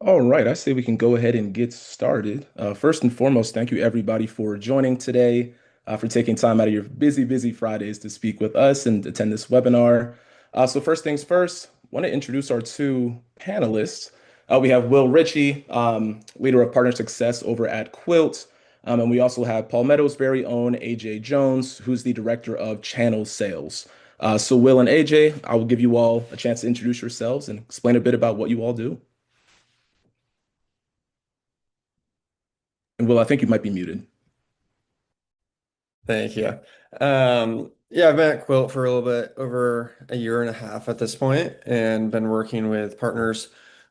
All right, I say we can go ahead and get started. First and foremost, thank you everybody for joining today, for taking time out of your busy Fridays to speak with us and attend this webinar. So first things first, want to introduce our two panelists. We have Will Ritchey, leader of partner success over at Quilt, and we also have Palmetto's very own AJ Jones, who's the director of channel sales. So Will and AJ, I will give you all a chance to introduce yourselves and explain a bit about what you all do. And Will, I think you might be muted. Thank you. Yeah, I've been at Quilt for a little bit over a year and a half at this point, and been working with partners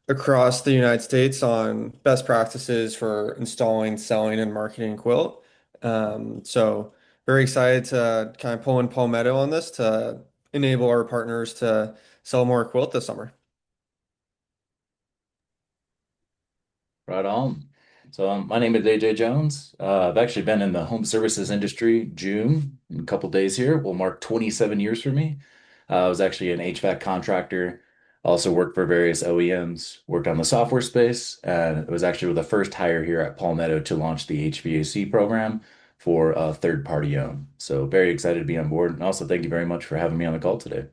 across the United States on best practices for installing, selling, and marketing Quilt. So very excited to kind of pull in Palmetto on this to enable our partners to sell more Quilt this summer. Right on. My name is AJ Jones. I've actually been in the home services industry. June, in a couple days here, will mark 27 years for me. I was actually an HVAC contractor. Also worked for various OEMs, worked on the software space, and it was actually the first hire here at Palmetto to launch the HVAC program for third party owned. So very excited to be on board. And also thank you very much for having me on the call today.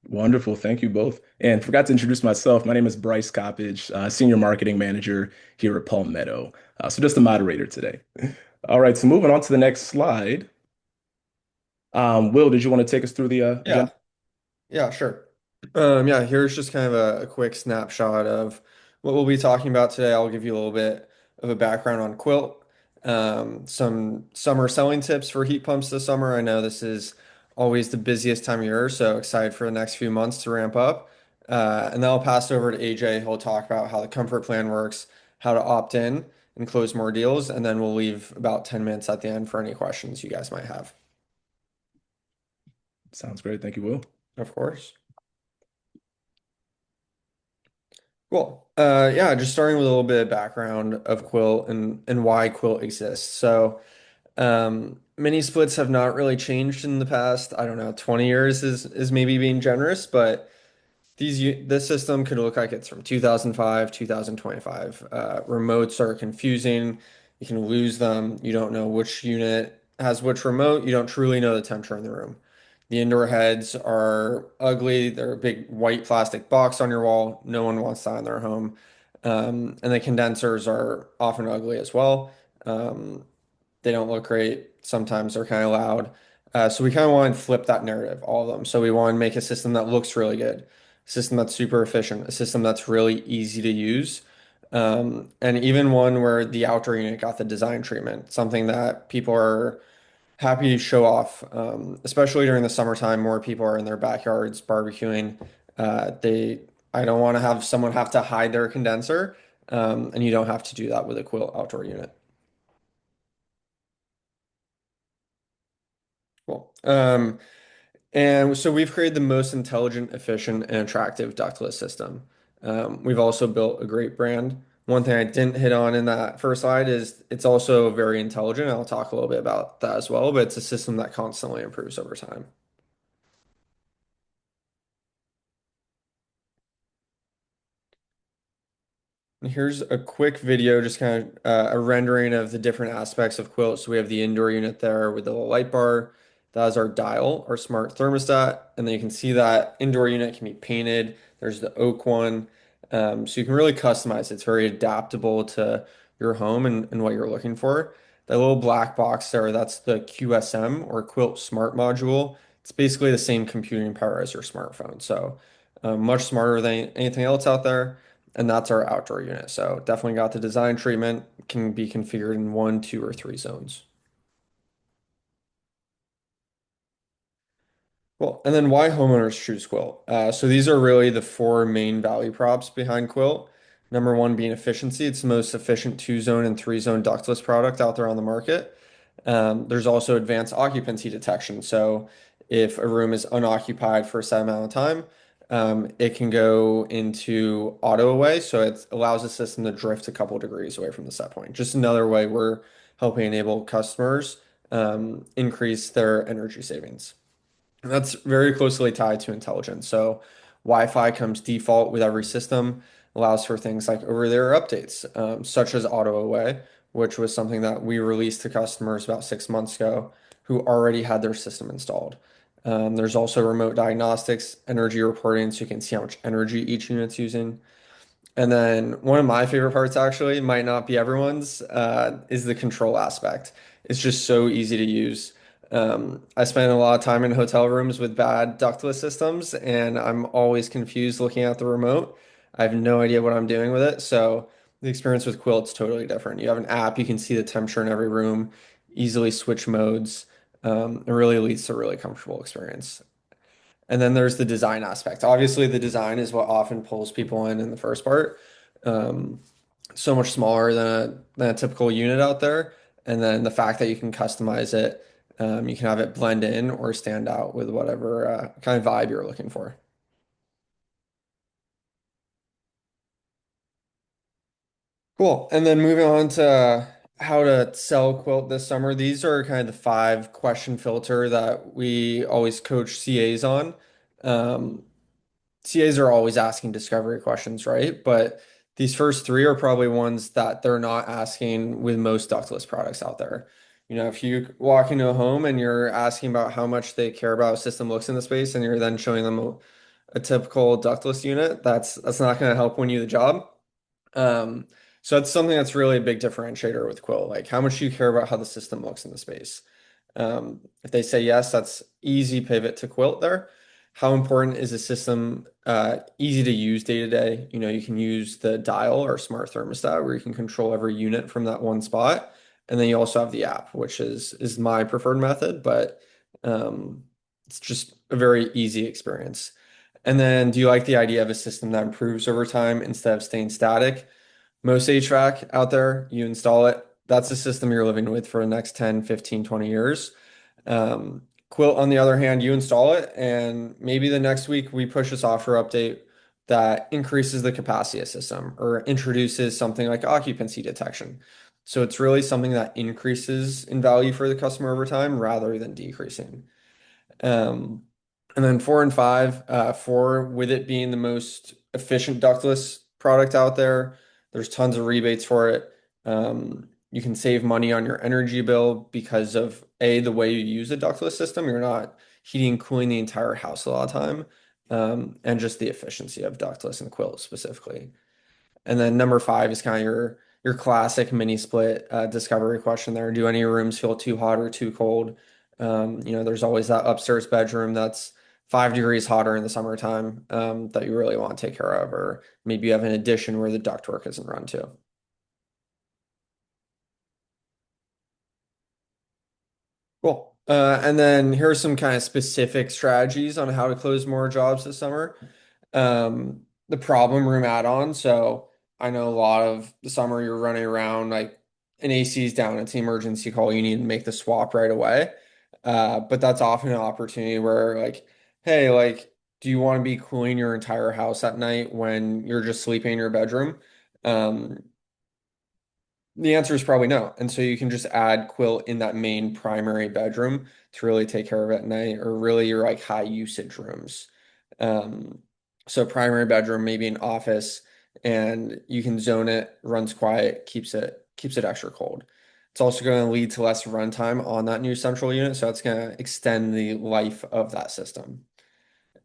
Wonderful. Thank you both. And forgot to introduce myself. My name is Bryce Coppage, Senior Marketing Manager here at Palmetto. So just the moderator today. All right. So moving on to the next slide. Will, did you want to take us through the Yeah. agenda? Yeah, sure. Yeah, here's just kind of a quick snapshot of what we'll be talking about today. I'll give you a little bit of a background on Quilt, some summer selling tips for heat pumps this summer. I know this is always the busiest time of year, so excited for the next few months to ramp up. And then I'll pass it over to AJ. He'll talk about how the comfort plan works, how to opt in and close more deals, and then we'll leave about 10 minutes at the end for any questions you guys might have. Sounds great. Thank you, Will. Of course. Cool. Yeah, just starting with a little bit of background of Quilt and why Quilt exists. So, mini splits have not really changed in the past, I don't know, 20 years is maybe being generous, but this system could look like it's from 2005, 2025. Remotes are confusing. You can lose them. You don't know which unit has which remote. You don't truly know the temperature in the room. The indoor heads are ugly. They're a big white plastic box on your wall. No one wants that in their home. And the condensers are often ugly as well. Um, they don't look great. Sometimes they're kind of loud. So we kind of want to flip that narrative, all of them. So we want to make a system that looks really good, a system that's super efficient, a system that's really easy to use, and even one where the outdoor unit got the design treatment, something that people are happy to show off, especially during the summertime. More people are in their backyards barbecuing. They, I don't want to have someone have to hide their condenser, and you don't have to do that with a Quilt outdoor unit. Cool. And so we've created the most intelligent, efficient, and attractive ductless system. We've also built a great brand. One thing I didn't hit on in that first slide is it's also very intelligent. I'll talk a little bit about that as well, but it's a system that constantly improves over time. And here's a quick video, just kind of a rendering of the different aspects of Quilt. So we have the indoor unit there with the little light bar. That is our dial, our smart thermostat. And then you can see that indoor unit can be painted. There's the oak one. So you can really customize. It's very adaptable to your home and what you're looking for. That little black box there, that's the QSM or Quilt Smart Module. It's basically the same computing power as your smartphone. So much smarter than anything else out there. And that's our outdoor unit. So definitely got the design treatment, can be configured in one, two, or three zones. Well, and then why homeowners choose Quilt? So these are really the four main value props behind Quilt. Number one being efficiency. It's the most efficient two-zone and three-zone ductless product out there on the market. There's also advanced occupancy detection. So if a room is unoccupied for a set amount of time, it can go into auto away. So it allows the system to drift a couple degrees away from the set point. Just another way we're helping enable customers increase their energy savings. And that's very closely tied to intelligence. So Wi-Fi comes default with every system. allows for things like over-the-air updates, such as auto away, which was something that we released to customers about 6 months ago who already had their system installed. There's also remote diagnostics, energy reporting, so you can see how much energy each unit's using. And then one of my favorite parts actually, might not be everyone's, is the control aspect. It's just so easy to use. I spend a lot of time in hotel rooms with bad ductless systems, and I'm always confused looking at the remote. I have no idea what I'm doing with it. So the experience with Quilt's totally different. You have an app, you can see the temperature in every room, easily switch modes. It really leads to a really comfortable experience. And then there's the design aspect. Obviously, the design is what often pulls people in the first part. Um, so much smaller than a typical unit out there. And then the fact that you can customize it, you can have it blend in or stand out with whatever kind of vibe you're looking for. Cool. And then moving on to how to sell Quilt this summer. These are kind of the 5 question filter that we always coach CAs on. Um, CAs are always asking discovery questions, right? But these first 3 are probably ones that they're not asking with most ductless products out there. If you walk into a home and you're asking about how much they care about how a system looks in the space, and you're then showing them a typical ductless unit, that's not going to help win you the job. Um, so that's something that's really a big differentiator with Quill. Like, how much do you care about how the system looks in the space? If they say yes, that's easy pivot to Quilt there. How important is the system easy to use day to day? You can use the dial or smart thermostat where you can control every unit from that one spot. And then you also have the app, which is my preferred method, but um, it's just a very easy experience. And then do you like the idea of a system that improves over time instead of staying static? Most HVAC out there, you install it. That's the system you're living with for the next 10, 15, 20 years. Quilt, on the other hand, you install it, and maybe the next week we push a software update that increases the capacity of system or introduces something like occupancy detection. So it's really something that increases in value for the customer over time rather than decreasing. Um, and then 4 and 5, 4 with it being the most efficient ductless product out there. There's tons of rebates for it. You can save money on your energy bill because of the way you use a ductless system. You're not heating and cooling the entire house a lot of time, and just the efficiency of ductless and quilt specifically. And then number 5 is kind of your classic mini split discovery question there. Do any rooms feel too hot or too cold? There's always that upstairs bedroom that's 5 degrees hotter in the summertime that you really want to take care of, or maybe you have an addition where the ductwork isn't run too. Cool. And then here are some kind of specific strategies on how to close more jobs this summer. The problem room add-on. So I know a lot of the summer you're running around like an AC is down, it's an emergency call, you need to make the swap right away. But that's often an opportunity where like, hey, like, do you want to be cooling your entire house at night when you're just sleeping in your bedroom? Um, the answer is probably no. And so you can just add quilt in that main primary bedroom to really take care of it at night, or really your like high usage rooms. Um, so primary bedroom, maybe an office, and you can zone it, runs quiet, keeps it extra cold. It's also going to lead to less runtime on that new central unit, so it's going to extend the life of that system.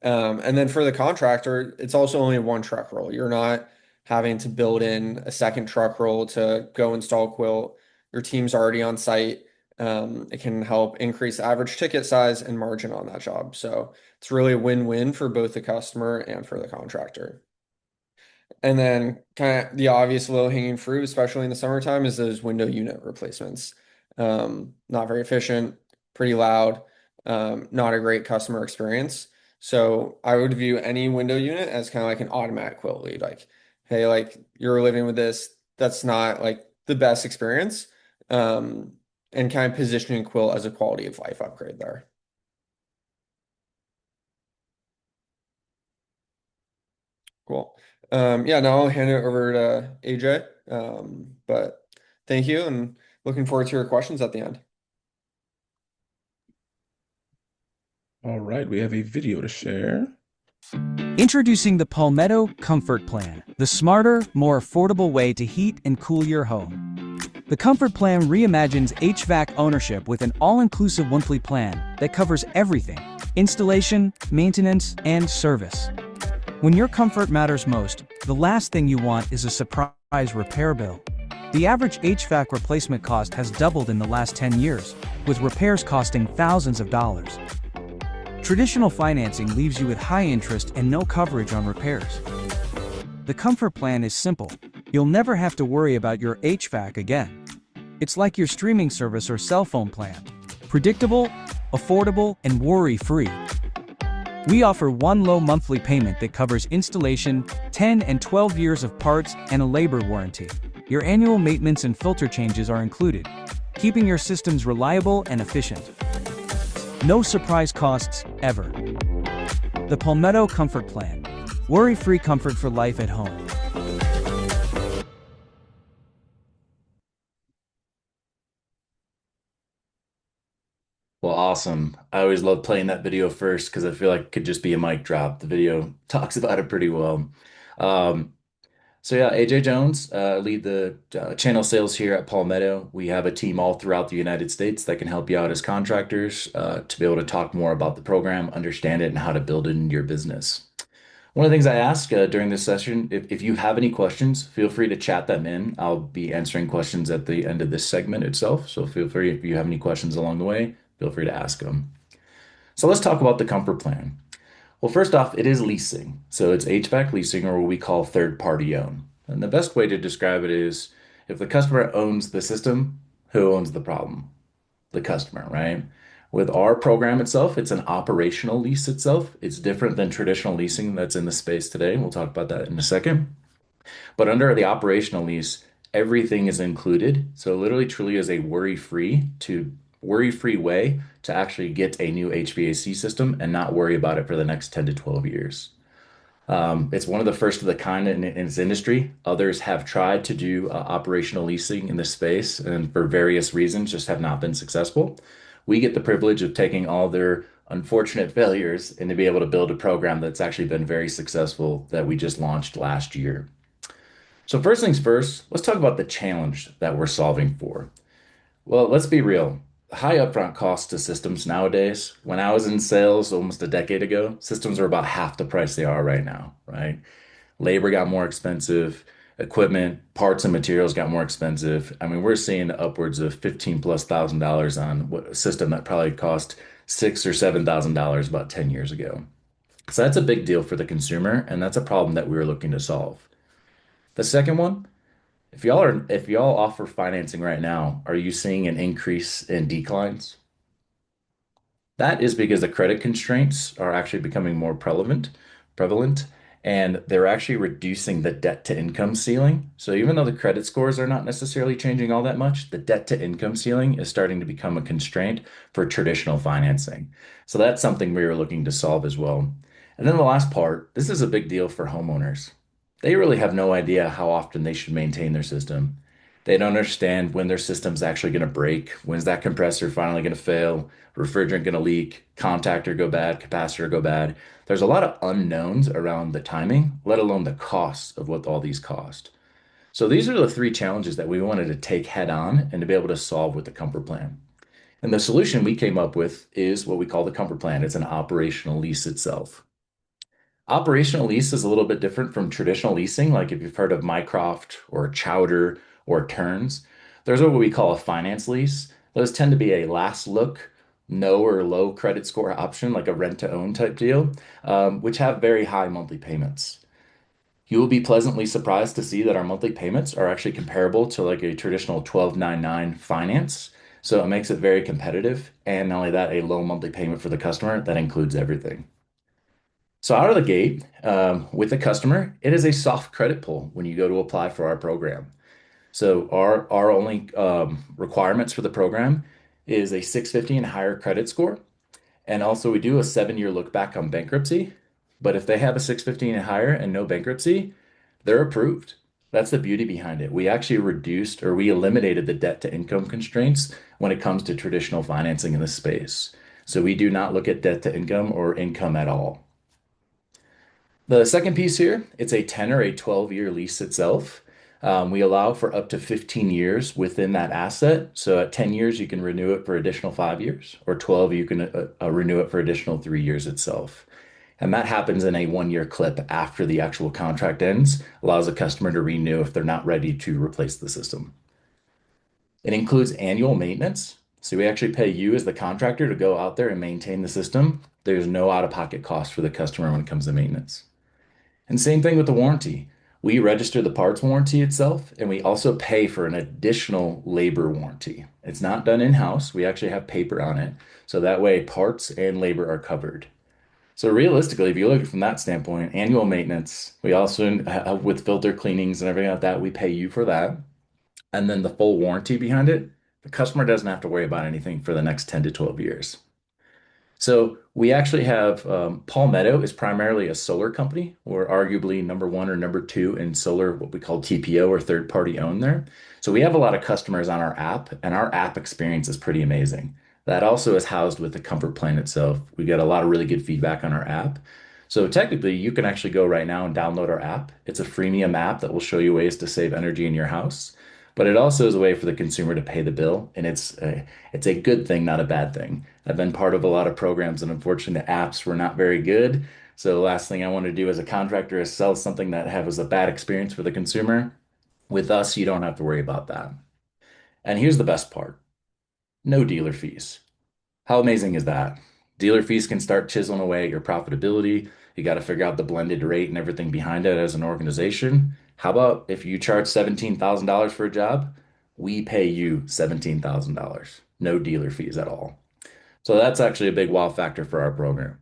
And then for the contractor, it's also only one truck roll. You're not having to build in a second truck roll to go install quilt. Your team's already on site. It can help increase average ticket size and margin on that job. So it's really a win-win for both the customer and for the contractor. And then kind of the obvious low-hanging fruit, especially in the summertime, is those window unit replacements. Not very efficient, pretty loud, not a great customer experience. So I would view any window unit as kind of like an automatic quilt lead. Like, hey, like you're living with this, that's not like the best experience. Um, and kind of positioning quilt as a quality of life upgrade there. Cool. Yeah, now I'll hand it over to AJ. But thank you and looking forward to your questions at the end. All right, we have a video to share. Introducing the Palmetto Comfort Plan, the smarter, more affordable way to heat and cool your home. The Comfort Plan reimagines HVAC ownership with an all-inclusive monthly plan that covers everything: installation, maintenance, and service. When your comfort matters most, the last thing you want is a surprise repair bill. The average HVAC replacement cost has doubled in the last 10 years, with repairs costing thousands of dollars. Traditional financing leaves you with high interest and no coverage on repairs. The Comfort Plan is simple. You'll never have to worry about your HVAC again. It's like your streaming service or cell phone plan. Predictable, affordable, and worry-free. We offer one low monthly payment that covers installation, 10 and 12 years of parts, and a labor warranty. Your annual maintenance and filter changes are included, keeping your systems reliable and efficient. No surprise costs, ever. The Palmetto Comfort Plan. Worry-free comfort for life at home. Well, awesome. I always love playing that video first because I feel like it could just be a mic drop. The video talks about it pretty well. Um, So yeah, AJ Jones, lead the channel sales here at Palmetto. We have a team all throughout the United States that can help you out as contractors to be able to talk more about the program, understand it, and how to build it into your business. One of the things I ask during this session, if you have any questions, feel free to chat them in. I'll be answering questions at the end of this segment itself. So feel free, if you have any questions along the way, feel free to ask them. So let's talk about the comfort plan. Well, first off, it is leasing. So it's HVAC leasing, or what we call third party own. And the best way to describe it is if the customer owns the system, who owns the problem? The customer, right? With our program itself, it's an operational lease itself. It's different than traditional leasing that's in the space today. We'll talk about that in a second. But under the operational lease, everything is included. So literally truly is a worry-free way to actually get a new HVAC system and not worry about it for the next 10 to 12 years. It's one of the first of the kind in its industry. Others have tried to do operational leasing in this space and for various reasons just have not been successful. We get the privilege of taking all their unfortunate failures and to be able to build a program that's actually been very successful that we just launched last year. So first things first, let's talk about the challenge that we're solving for. Well, let's be real. High upfront costs to systems nowadays. When I was in sales almost a decade ago, systems are about half the price they are right now, right? Labor got more expensive, equipment, parts and materials got more expensive. I mean, we're seeing upwards of 15 plus $1,000 on a system that probably cost six or $7,000 about 10 years ago. So that's a big deal for the consumer, and that's a problem that we were looking to solve. The second one, if y'all offer financing right now, are you seeing an increase in declines? That is because the credit constraints are actually becoming more prevalent, and they're actually reducing the debt to income ceiling. So even though the credit scores are not necessarily changing all that much, the debt to income ceiling is starting to become a constraint for traditional financing. So that's something we were looking to solve as well. And then the last part, this is a big deal for homeowners. They really have no idea how often they should maintain their system. They don't understand when their system's actually going to break. When's that compressor finally going to fail? Refrigerant going to leak? Contactor go bad? Capacitor go bad? There's a lot of unknowns around the timing, let alone the costs of what all these cost. So these are the three challenges that we wanted to take head on and to be able to solve with the Comfort Plan. And the solution we came up with is what we call the Comfort Plan. It's an operational lease itself. Operational lease is a little bit different from traditional leasing, like if you've heard of Mycroft or Chowder or Turns. There's what we call a finance lease. Those tend to be a last look, no or low credit score option, like a rent to own type deal, which have very high monthly payments. You will be pleasantly surprised to see that our monthly payments are actually comparable to like a traditional 1299 finance. So it makes it very competitive. And not only that, a low monthly payment for the customer that includes everything. So out of the gate, with the customer, it is a soft credit pull when you go to apply for our program. So our only requirements for the program is a 650 and higher credit score. And also we do a 7-year look back on bankruptcy. But if they have a 650 and higher and no bankruptcy, they're approved. That's the beauty behind it. We actually reduced or we eliminated the debt to income constraints when it comes to traditional financing in this space. So we do not look at debt to income or income at all. The second piece here, it's a 10 or a 12-year lease itself. We allow for up to 15 years within that asset. So at 10 years, you can renew it for additional 5 years, or 12, you can renew it for additional 3 years itself. And that happens in a 1 year clip after the actual contract ends, allows a customer to renew if they're not ready to replace the system. It includes annual maintenance. So we actually pay you as the contractor to go out there and maintain the system. There's no out-of-pocket cost for the customer when it comes to maintenance. And same thing with the warranty. We register the parts warranty itself, and we also pay for an additional labor warranty. It's not done in-house. We actually have paper on it. So that way parts and labor are covered. So realistically, if you look at it from that standpoint, annual maintenance, we also have with filter cleanings and everything like that, we pay you for that. And then the full warranty behind it, the customer doesn't have to worry about anything for the next 10 to 12 years. So we actually have Palmetto is primarily a solar company. We're arguably number one or number two in solar, what we call TPO or third party owned there. So we have a lot of customers on our app, and our app experience is pretty amazing. That also is housed with the Comfort Plan itself. We get a lot of really good feedback on our app. So technically, you can actually go right now and download our app. It's a freemium app that will show you ways to save energy in your house, but it also is a way for the consumer to pay the bill, and it's a good thing, not a bad thing. I've been part of a lot of programs, and unfortunately, the apps were not very good. So the last thing I want to do as a contractor is sell something that has a bad experience for the consumer. With us, you don't have to worry about that. And here's the best part: no dealer fees. How amazing is that? Dealer fees can start chiseling away at your profitability. You got to figure out the blended rate and everything behind it as an organization. How about if you charge $17,000 for a job? We pay you $17,000. No dealer fees at all. So that's actually a big wow factor for our program.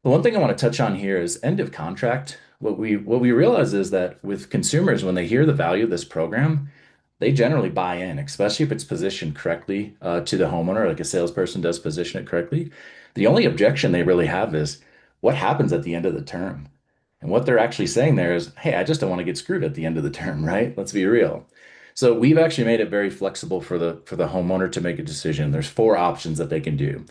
The one thing I want to touch on here is end of contract. What we realize is that with consumers, when they hear the value of this program, they generally buy in, especially if it's positioned correctly to the homeowner, like a salesperson does position it correctly. The only objection they really have is what happens at the end of the term. And what they're actually saying there is, hey, I just don't want to get screwed at the end of the term, right? Let's be real. So we've actually made it very flexible for the homeowner to make a decision. There's four options that they can do.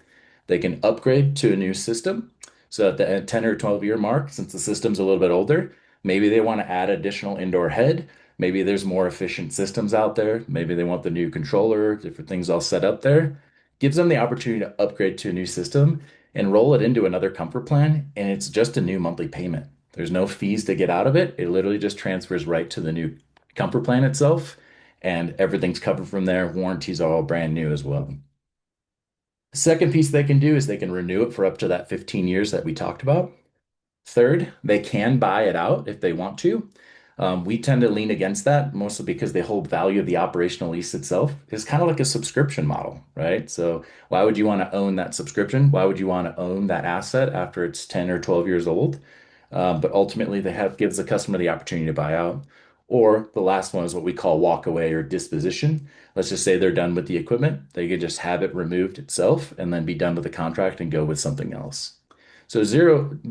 They can upgrade to a new system. So at the 10 or 12-year mark, since the system's a little bit older, maybe they want to add additional indoor head. Maybe there's more efficient systems out there. Maybe they want the new controller, different things all set up there. Gives them the opportunity to upgrade to a new system and roll it into another comfort plan. And it's just a new monthly payment. There's no fees to get out of it. It literally just transfers right to the new comfort plan itself. And everything's covered from there. Warranties are all brand new as well. The second piece they can do is they can renew it for up to that 15 years that we talked about. Third, they can buy it out if they want to. We tend to lean against that mostly because the whole value of the operational lease itself is kind of like a subscription model, right? So why would you want to own that subscription? Why would you want to own that asset after it's 10 or 12 years old? But ultimately, gives the customer the opportunity to buy out. Or the last one is what we call walk away or disposition. Let's just say they're done with the equipment. They could just have it removed itself and then be done with the contract and go with something else. So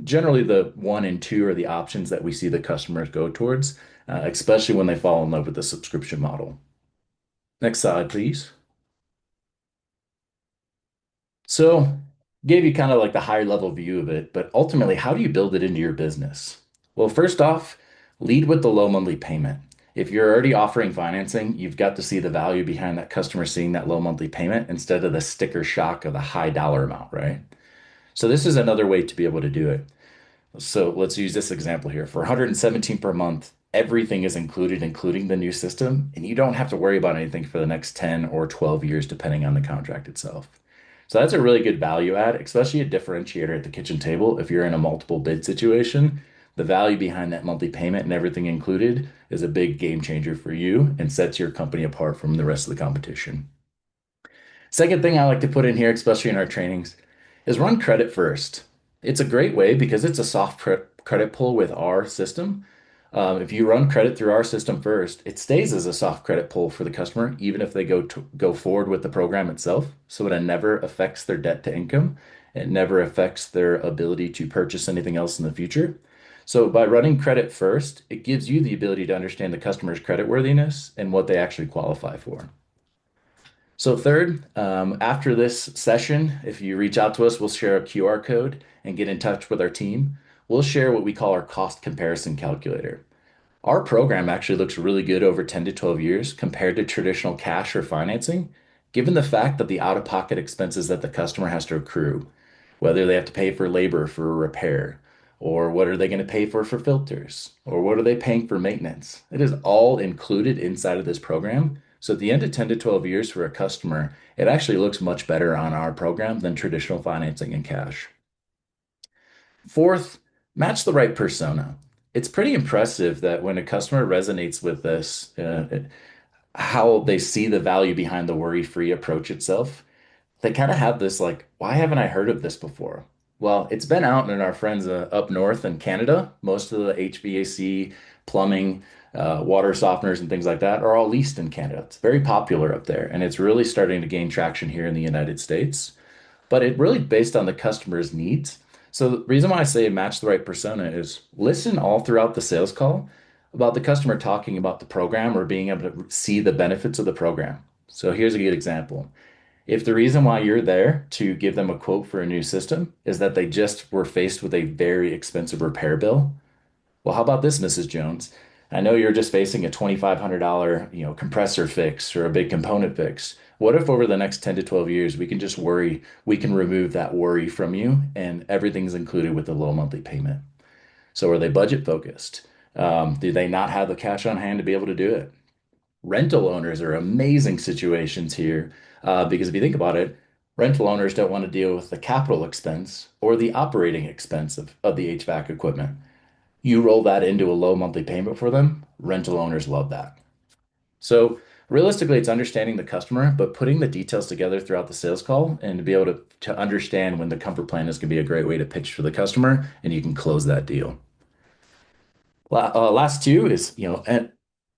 generally the one and two are the options that we see the customers go towards, especially when they fall in love with the subscription model. Next slide, please. So gave you kind of like the higher level view of it, but ultimately, how do you build it into your business? Well, first off, lead with the low monthly payment. If you're already offering financing, you've got to see the value behind that customer seeing that low monthly payment instead of the sticker shock of the high dollar amount, right? So this is another way to be able to do it. So let's use this example here. For 117 per month, everything is included, including the new system, and you don't have to worry about anything for the next 10 or 12 years, depending on the contract itself. So that's a really good value add, especially a differentiator at the kitchen table. If you're in a multiple bid situation, the value behind that monthly payment and everything included is a big game changer for you and sets your company apart from the rest of the competition. Second thing I like to put in here, especially in our trainings, is run credit first. It's a great way because it's a soft credit pull with our system. If you run credit through our system first, it stays as a soft credit pull for the customer, even if they go forward with the program itself. So it never affects their debt to income. It never affects their ability to purchase anything else in the future. So by running credit first, it gives you the ability to understand the customer's creditworthiness and what they actually qualify for. So third, after this session, if you reach out to us, we'll share a QR code and get in touch with our team. we'll share what we call our cost comparison calculator. Our program actually looks really good over 10 to 12 years compared to traditional cash or financing, given the fact that the out-of-pocket expenses that the customer has to accrue, whether they have to pay for labor for a repair, or what are they going to pay for filters, or what are they paying for maintenance. It is all included inside of this program. So at the end of 10 to 12 years for a customer, it actually looks much better on our program than traditional financing and cash. Fourth, match the right persona. It's pretty impressive that when a customer resonates with this, how they see the value behind the worry-free approach itself. They kind of have this like, why haven't I heard of this before? Well, it's been out in our friends up north in Canada. Most of the HVAC, plumbing, water softeners, and things like that are all leased in Canada. It's very popular up there, and it's really starting to gain traction here in the United States. But it really based on the customer's needs. So the reason why I say match the right persona is listen all throughout the sales call about the customer talking about the program or being able to see the benefits of the program. So here's a good example. If the reason why you're there to give them a quote for a new system is that they just were faced with a very expensive repair bill, well, how about this, Mrs. Jones? I know you're just facing a $2,500, compressor fix or a big component fix. What if over the next 10 to 12 years we can just worry, we can remove that worry from you and everything's included with a low monthly payment? So are they budget focused? Do they not have the cash on hand to be able to do it? Rental owners are amazing situations here because if you think about it, rental owners don't want to deal with the capital expense or the operating expense of the HVAC equipment. You roll that into a low monthly payment for them, rental owners love that. So realistically, it's understanding the customer, but putting the details together throughout the sales call and to be able to understand when the comfort plan is going to be a great way to pitch for the customer and you can close that deal. Last two is,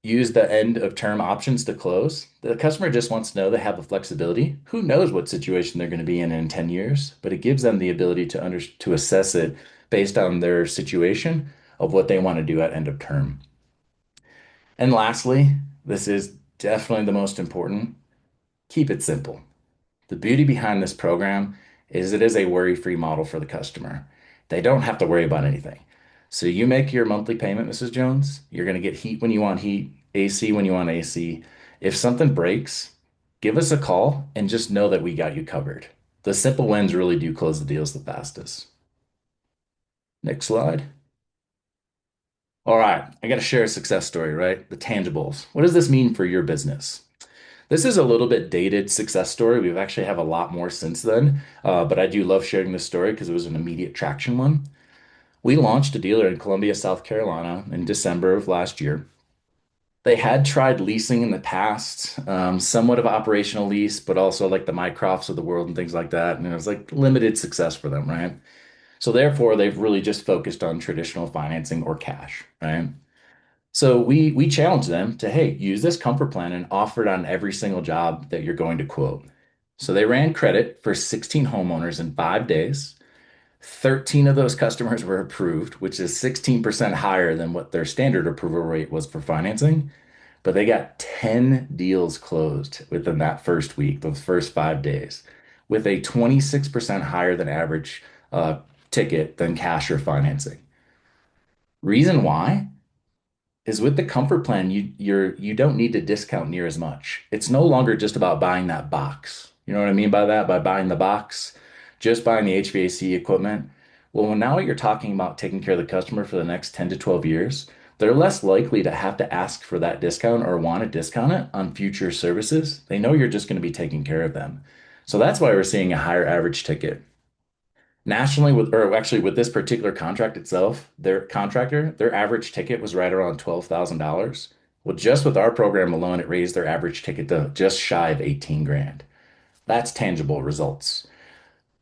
use the end of term options to close. The customer just wants to know they have the flexibility. Who knows what situation they're going to be in 10 years, but it gives them the ability to assess it based on their situation of what they want to do at end of term. And lastly, this is definitely the most important. Keep it simple. The beauty behind this program is it is a worry-free model for the customer. They don't have to worry about anything. So you make your monthly payment, Mrs. Jones. You're going to get heat when you want heat, AC when you want AC. If something breaks, give us a call and just know that we got you covered. The simple wins really do close the deals the fastest. Next slide. All right, I got to share a success story, right? The tangibles. What does this mean for your business? This is a little bit dated success story. We've actually have a lot more since then, but I do love sharing this story because it was an immediate traction one. We launched a dealer in Columbia, South Carolina in December of last year. They had tried leasing in the past, somewhat of operational lease, but also like the Mycrofts of the world and things like that. And it was like limited success for them, right? So therefore, they've really just focused on traditional financing or cash, right? So we challenged them to, hey, use this comfort plan and offer it on every single job that you're going to quote. So they ran credit for 16 homeowners in 5 days. 13 of those customers were approved, which is 16% higher than what their standard approval rate was for financing. But they got 10 deals closed within that first week, those first 5 days, with a 26% higher than average ticket than cash or financing. Reason why? Is with the comfort plan, you don't need to discount near as much. It's no longer just about buying that box. You know what I mean by that? By buying the box, just buying the HVAC equipment. Well, now you're talking about taking care of the customer for the next 10 to 12 years, they're less likely to have to ask for that discount or want to discount it on future services. They know you're just going to be taking care of them. So that's why we're seeing a higher average ticket. Nationally, or actually with this particular contract itself, their contractor, their average ticket was right around $12,000. Well, just with our program alone, it raised their average ticket to just shy of 18 grand. That's tangible results.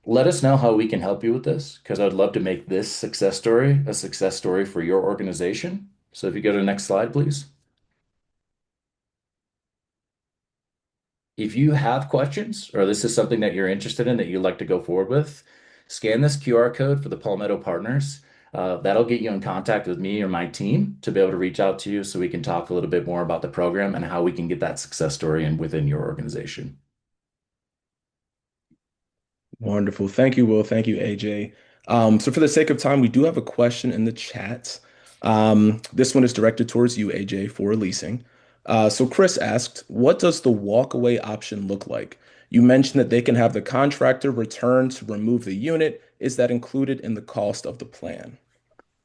Let us know how we can help you with this, because I'd love to make this success story a success story for your organization. So if you go to the next slide, please. If you have questions or this is something that you're interested in that you'd like to go forward with, scan this QR code for the Palmetto partners. That'll get you in contact with me or my team to be able to reach out to you so we can talk a little bit more about the program and how we can get that success story in within your organization. Wonderful. Thank you, Will. Thank you, AJ. So for the sake of time, we do have a question in the chat. This one is directed towards you, AJ, for leasing. So Chris asked, what does the walkaway option look like? You mentioned that they can have the contractor return to remove the unit. Is that included in the cost of the plan?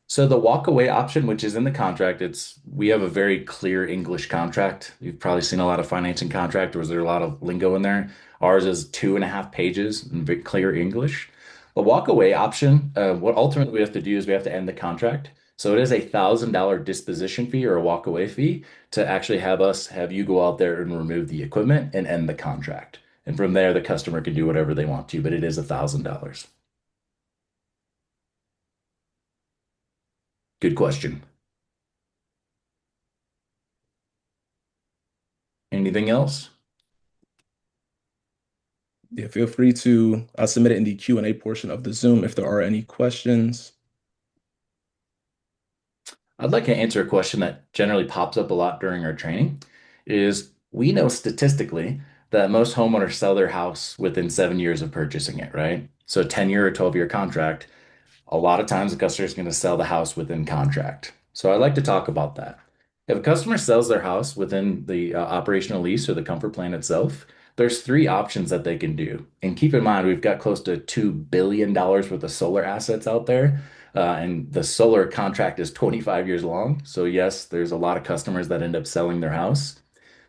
So the walkaway option, which is in the contract, it's we have a very clear English contract. You've probably seen a lot of financing contractors. There's a lot of lingo in there. Ours is 2.5 pages in very clear English. The walkaway option, what ultimately we have to do is we have to end the contract. So it is $1,000 disposition fee or a walkaway fee to actually have you go out there and remove the equipment and end the contract. And from there, the customer can do whatever they want to, but it is $1,000. Good question. Anything else? Yeah, feel free to submit it in the Q&A portion of the Zoom if there are any questions. I'd like to answer a question that generally pops up a lot during our training is we know statistically that most homeowners sell their house within 7 years of purchasing it, right? So a 10-year or 12-year contract, a lot of times the customer is going to sell the house within contract. So I'd like to talk about that. If a customer sells their house within the operational lease or the comfort plan itself, there's three options that they can do. And keep in mind, we've got close to $2 billion worth of solar assets out there. And the solar contract is 25 years long. So yes, there's a lot of customers that end up selling their house.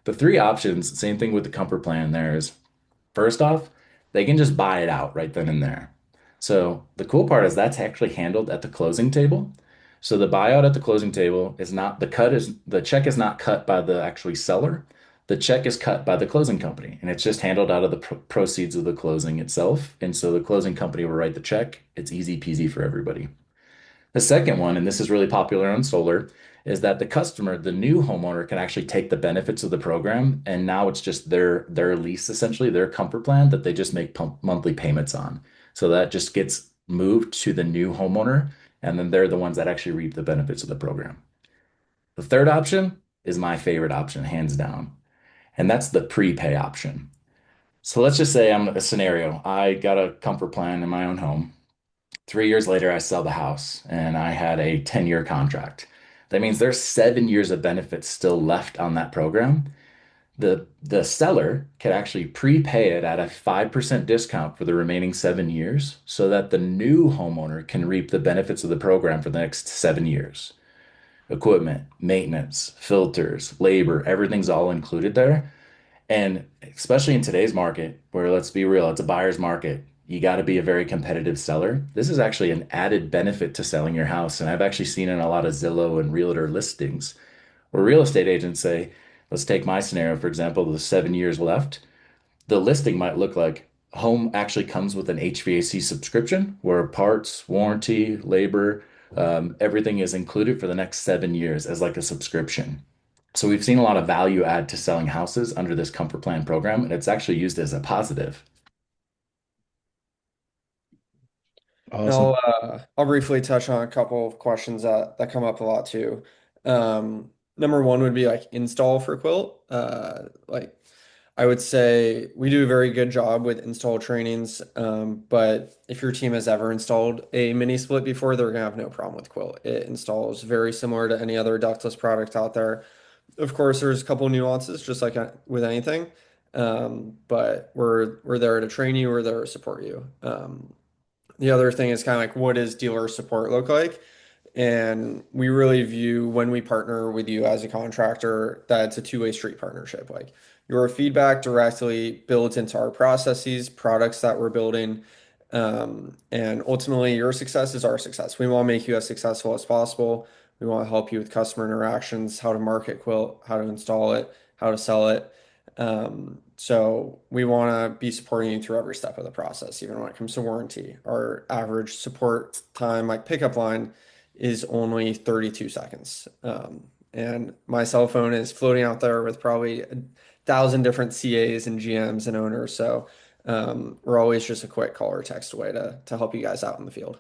The three options, same thing with the comfort plan there is first off, they can just buy it out right then and there. So the cool part is that's actually handled at the closing table. So the buyout at the closing table is not the check is not cut by the actually seller. The check is cut by the closing company, and it's just handled out of the proceeds of the closing itself. And so the closing company will write the check. It's easy peasy for everybody. The second one, and this is really popular on solar, is that the customer, the new homeowner, can actually take the benefits of the program, and now it's just their lease, essentially, their comfort plan that they just make monthly payments on. So that just gets moved to the new homeowner, and then they're the ones that actually reap the benefits of the program. The third option is my favorite option, hands down, and that's the prepay option. So let's just say I'm a scenario. I got a comfort plan in my own home. 3 years later, I sell the house and I had a 10-year contract. That means there's 7 years of benefits still left on that program. The seller can actually prepay it at a 5% discount for the remaining 7 years so that the new homeowner can reap the benefits of the program for the next 7 years. Equipment, maintenance, filters, labor, everything's all included there. And especially in today's market, where let's be real, it's a buyer's market, you got to be a very competitive seller. This is actually an added benefit to selling your house. And I've actually seen in a lot of Zillow and realtor listings where real estate agents say, let's take my scenario, for example, the 7 years left. The listing might look like home actually comes with an HVAC subscription where parts, warranty, labor, everything is included for the next 7 years as like a subscription. So we've seen a lot of value add to selling houses under this comfort plan program, and it's actually used as a positive. Awesome. I'll briefly touch on a couple of questions that come up a lot too. Number one would be like install for Quilt. Like I would say we do a very good job with install trainings, but if your team has ever installed a mini split before, they're gonna have no problem with Quilt. It installs very similar to any other ductless product out there. Of course, there's a couple nuances, just like with anything, but we're there to train you, we're there to support you. The other thing is kind of like what does dealer support look like? And we really view when we partner with you as a contractor that it's a two-way street partnership. Like your feedback directly builds into our processes, products that we're building. And ultimately, your success is our success. We want to make you as successful as possible. We want to help you with customer interactions, how to market Quilt, how to install it, how to sell it. So we want to be supporting you through every step of the process, even when it comes to warranty. Our average support time, like pickup line, is only 32 seconds. And my cell phone is floating out there with probably 1,000 different CAs and GMs and owners. So we're always just a quick call or text away to help you guys out in the field.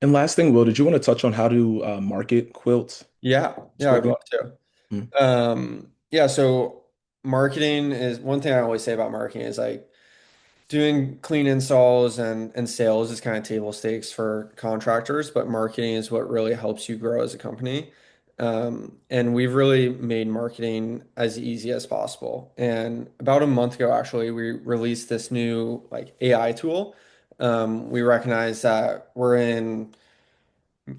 And last thing, Will, did you want to touch on how to market Quilt Yeah, I'd swiftly? love to. Mm. Yeah, so marketing is one thing I always say about marketing is like doing clean installs and sales is kind of table stakes for contractors, but marketing is what really helps you grow as a company. And we've really made marketing as easy as possible. And about a month ago, actually, we released this new like AI tool. We recognize that we're in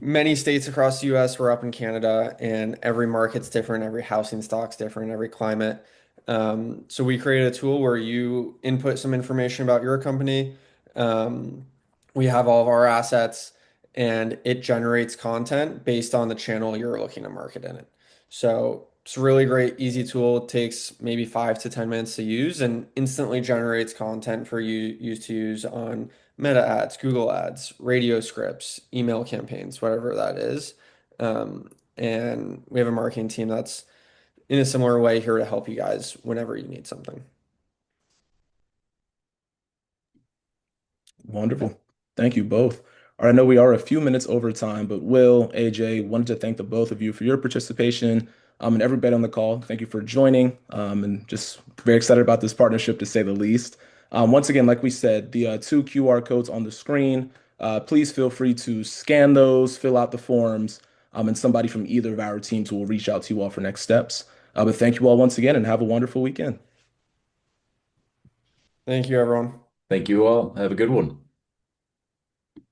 many states across the US. We're up in Canada, and every market's different, every housing stock's different, every climate. So we created a tool where you input some information about your company. Um, we have all of our assets, and it generates content based on the channel you're looking to market in it. So it's a really great, easy tool. It takes maybe 5 to 10 minutes to use and instantly generates content for you to use on Meta ads, Google ads, radio scripts, email campaigns, whatever that is. And we have a marketing team that's in a similar way here to help you guys whenever you need something. Wonderful. Thank you both. All right, I know we are a few minutes over time, but Will, AJ, wanted to thank the both of you for your participation, and everybody on the call. Thank you for joining, and just very excited about this partnership to say the least. Once again, like we said, the two QR codes on the screen, please feel free to scan those, fill out the forms, and somebody from either of our teams will reach out to you all for next steps. But thank you all once again and have a wonderful weekend. Thank you, everyone. Thank you all. Have a good one.